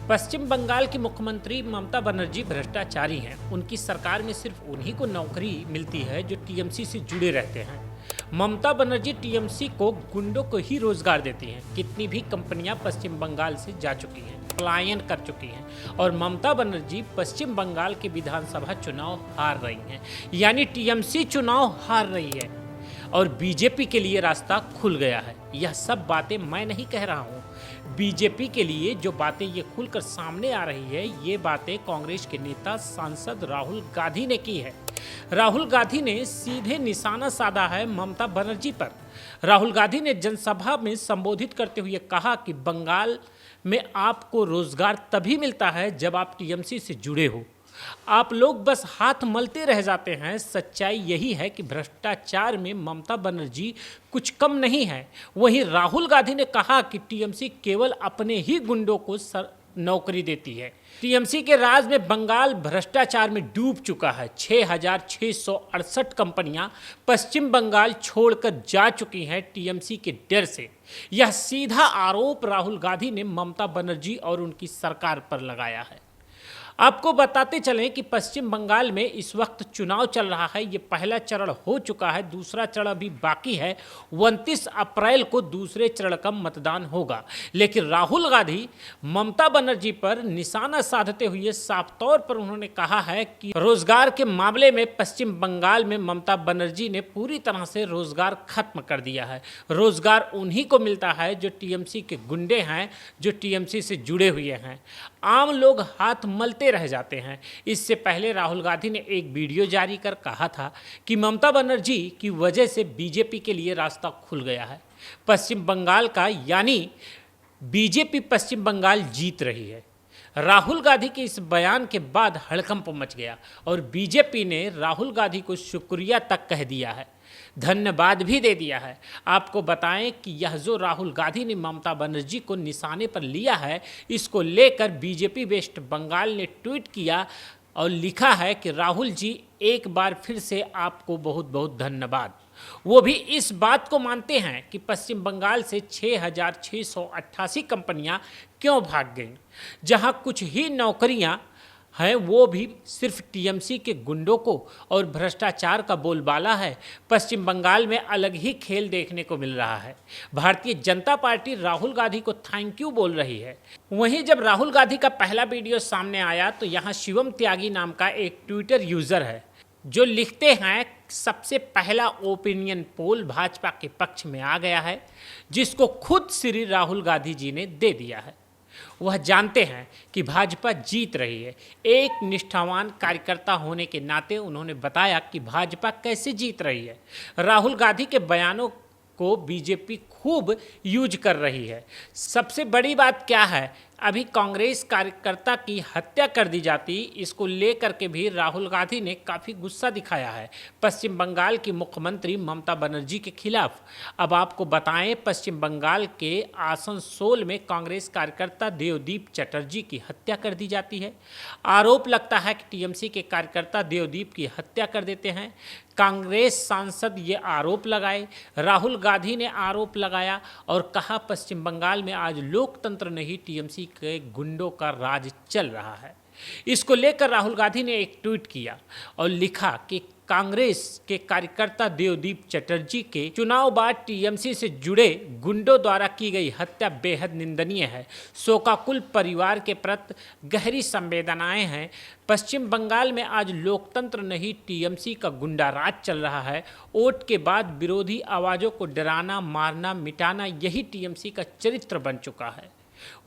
पश्चिम बंगाल की मुख्यमंत्री ममता बनर्जी भ्रष्टाचारी हैं। उनकी सरकार में सिर्फ उन्हीं को नौकरी मिलती है जो टीएमसी से जुड़े रहते हैं। ममता बनर्जी टीएमसी को गुंडों को ही रोजगार देती हैं। कितनी भी कंपनियां पश्चिम बंगाल से जा चुकी हैं, पलायन कर चुकी हैं और ममता बनर्जी पश्चिम बंगाल के विधानसभा चुनाव हार रही हैं, यानी टीएमसी चुनाव हार रही है और बीजेपी के लिए रास्ता खुल गया है। यह सब बातें मैं नहीं कह रहा हूँ। बीजेपी के लिए जो बातें ये खुलकर सामने आ रही है, ये बातें कांग्रेस के नेता सांसद राहुल गांधी ने की है। राहुल गांधी ने सीधे निशाना साधा है ममता बनर्जी पर। राहुल गांधी ने जनसभा में संबोधित करते हुए कहा कि बंगाल में आपको रोजगार तभी मिलता है जब आप टीएमसी से जुड़े हो। आप लोग बस हाथ मलते रह जाते हैं। सच्चाई यही है कि भ्रष्टाचार में ममता बनर्जी कुछ कम नहीं है। वहीं राहुल गांधी ने कहा कि टीएमसी केवल अपने ही गुंडों को नौकरी देती है। टीएमसी के राज में बंगाल भ्रष्टाचार में डूब चुका है। 6,668 कंपनियां पश्चिम बंगाल छोड़कर जा चुकी हैं टीएमसी के डर से। यह सीधा आरोप राहुल गांधी ने ममता बनर्जी और उनकी सरकार पर लगाया है। आपको बताते चलें कि पश्चिम बंगाल में इस वक्त चुनाव चल रहा है। ये पहला चरण हो चुका है, दूसरा चरण अभी बाकी है। 29 अप्रैल को दूसरे चरण का मतदान होगा। लेकिन राहुल गांधी ममता बनर्जी पर निशाना साधते हुए साफ तौर पर उन्होंने कहा है कि रोजगार के मामले में पश्चिम बंगाल में ममता बनर्जी ने पूरी तरह से रोजगार खत्म कर दिया है। रोजगार उन्हीं को मिलता है जो टीएमसी के गुंडे हैं, जो टीएमसी से जुड़े हुए हैं। आम लोग हाथ मलते रह जाते हैं। इससे पहले राहुल गांधी ने एक वीडियो जारी कर कहा था कि ममता बनर्जी की वजह से बीजेपी के लिए रास्ता खुल गया है पश्चिम बंगाल का, यानी बीजेपी पश्चिम बंगाल जीत रही है। राहुल गांधी के इस बयान के बाद हड़कंप मच गया और बीजेपी ने राहुल गांधी को शुक्रिया तक कह दिया है, धन्यवाद भी दे दिया है। आपको बताएं कि यह जो राहुल गांधी ने ममता बनर्जी को निशाने पर लिया है, इसको लेकर बीजेपी वेस्ट बंगाल ने ट्वीट किया और लिखा है कि राहुल जी एक बार फिर से आपको बहुत बहुत धन्यवाद। वो भी इस बात को मानते हैं कि पश्चिम बंगाल से 6,688 कंपनियां क्यों भाग गईं, जहां कुछ ही नौकरियां हैं वो भी सिर्फ टीएमसी के गुंडों को और भ्रष्टाचार का बोलबाला है। पश्चिम बंगाल में अलग ही खेल देखने को मिल रहा है। भारतीय जनता पार्टी राहुल गांधी को थैंक यू बोल रही है। वहीं जब राहुल गांधी का पहला वीडियो सामने आया तो यहाँ शिवम त्यागी नाम का एक ट्विटर यूज़र है जो लिखते हैं, सबसे पहला ओपिनियन पोल भाजपा के पक्ष में आ गया है, जिसको खुद श्री राहुल गांधी जी ने दे दिया है। वह जानते हैं कि भाजपा जीत रही है। एक निष्ठावान कार्यकर्ता होने के नाते उन्होंने बताया कि भाजपा कैसे जीत रही है। राहुल गांधी के बयानों को बीजेपी खूब यूज कर रही है। सबसे बड़ी बात क्या है, अभी कांग्रेस कार्यकर्ता की हत्या कर दी जाती, इसको लेकर के भी राहुल गांधी ने काफ़ी गुस्सा दिखाया है पश्चिम बंगाल की मुख्यमंत्री ममता बनर्जी के खिलाफ। अब आपको बताएं, पश्चिम बंगाल के आसनसोल में कांग्रेस कार्यकर्ता देवदीप चटर्जी की हत्या कर दी जाती है। आरोप लगता है कि टीएमसी के कार्यकर्ता देवदीप की हत्या कर देते हैं। कांग्रेस सांसद ये आरोप लगाए, राहुल गांधी ने आरोप लगाया और कहा पश्चिम बंगाल में आज लोकतंत्र नहीं टीएमसी के गुंडों का राज चल रहा है। इसको लेकर राहुल गांधी ने एक ट्वीट किया और लिखा कि कांग्रेस के कार्यकर्ता देवदीप चटर्जी के चुनाव बाद टीएमसी से जुड़े गुंडों द्वारा की गई हत्या बेहद निंदनीय है। शोकाकुल परिवार के प्रति गहरी संवेदनाएं हैं। पश्चिम बंगाल में आज लोकतंत्र नहीं टीएमसी का गुंडा राज चल रहा है। वोट के बाद विरोधी आवाज़ों को डराना, मारना, मिटाना, यही टीएमसी का चरित्र बन चुका है।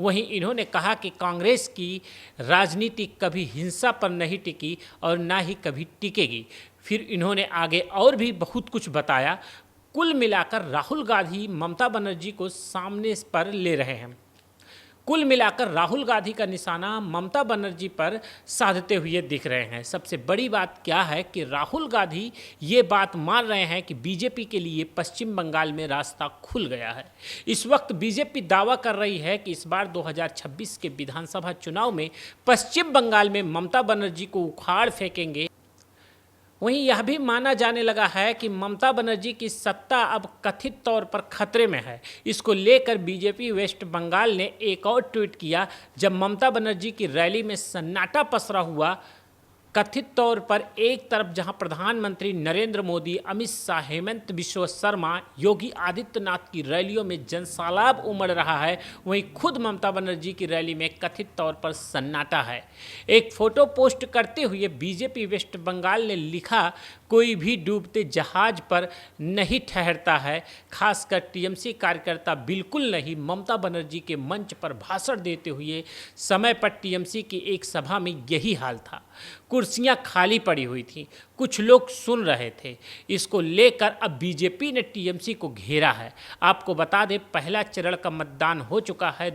वहीं इन्होंने कहा कि कांग्रेस की राजनीति कभी हिंसा पर नहीं टिकी और ना ही कभी टिकेगी। फिर इन्होंने आगे और भी बहुत कुछ बताया। कुल मिलाकर राहुल गांधी ममता बनर्जी को सामने पर ले रहे हैं। कुल मिलाकर राहुल गांधी का निशाना ममता बनर्जी पर साधते हुए दिख रहे हैं। सबसे बड़ी बात क्या है कि राहुल गांधी ये बात मान रहे हैं कि बीजेपी के लिए पश्चिम बंगाल में रास्ता खुल गया है। इस वक्त बीजेपी दावा कर रही है कि इस बार 2026 के विधानसभा चुनाव में पश्चिम बंगाल में ममता बनर्जी को उखाड़ फेंकेंगे। वहीं यह भी माना जाने लगा है कि ममता बनर्जी की सत्ता अब कथित तौर पर खतरे में है। इसको लेकर बीजेपी वेस्ट बंगाल ने एक और ट्वीट किया जब ममता बनर्जी की रैली में सन्नाटा पसरा हुआ। कथित तौर पर एक तरफ जहां प्रधानमंत्री नरेंद्र मोदी, अमित शाह, हेमंत बिश्व शर्मा, योगी आदित्यनाथ की रैलियों में जनसैलाब उमड़ रहा है, वहीं खुद ममता बनर्जी की रैली में कथित तौर पर सन्नाटा है। एक फोटो पोस्ट करते हुए बीजेपी वेस्ट बंगाल ने लिखा, कोई भी डूबते जहाज पर नहीं ठहरता है, खासकर टीएमसी कार्यकर्ता बिल्कुल नहीं। ममता बनर्जी के मंच पर भाषण देते हुए समय पर टीएमसी की एक सभा में यही हाल था। कुर्सियां खाली पड़ी हुई थीं, कुछ लोग सुन रहे थे। इसको लेकर अब बीजेपी ने टीएमसी को घेरा है। आपको बता दें, पहला चरण का मतदान हो चुका है।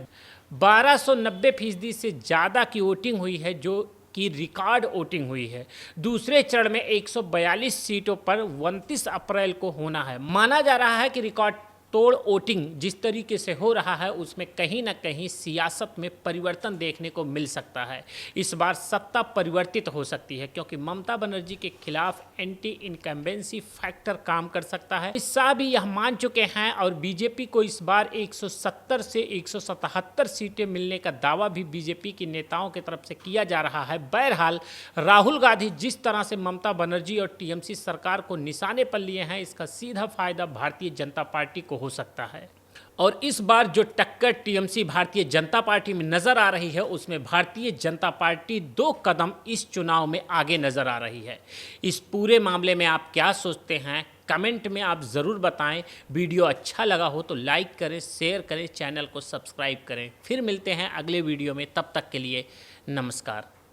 1290% से ज़्यादा की वोटिंग हुई है, जो की रिकॉर्ड वोटिंग हुई है। दूसरे चरण में 142 सीटों पर 29 अप्रैल को होना है। माना जा रहा है कि रिकॉर्ड तोड़ वोटिंग जिस तरीके से हो रहा है उसमें कहीं ना कहीं सियासत में परिवर्तन देखने को मिल सकता है। इस बार सत्ता परिवर्तित हो सकती है क्योंकि ममता बनर्जी के खिलाफ एंटी इनकम्बेंसी फैक्टर काम कर सकता है। शाह भी यह मान चुके हैं और बीजेपी को इस बार 170 से 177 सीटें मिलने का दावा भी बीजेपी के नेताओं की तरफ से किया जा रहा है। बहरहाल राहुल गांधी जिस तरह से ममता बनर्जी और टीएमसी सरकार को निशाने पर लिए हैं, इसका सीधा फायदा भारतीय जनता पार्टी को हो सकता है। और इस बार जो टक्कर टीएमसी भारतीय जनता पार्टी में नजर आ रही है, उसमें भारतीय जनता पार्टी 2 कदम इस चुनाव में आगे नजर आ रही है। इस पूरे मामले में आप क्या सोचते हैं, कमेंट में आप ज़रूर बताएं। वीडियो अच्छा लगा हो तो लाइक करें, शेयर करें, चैनल को सब्सक्राइब करें। फिर मिलते हैं अगले वीडियो में, तब तक के लिए नमस्कार।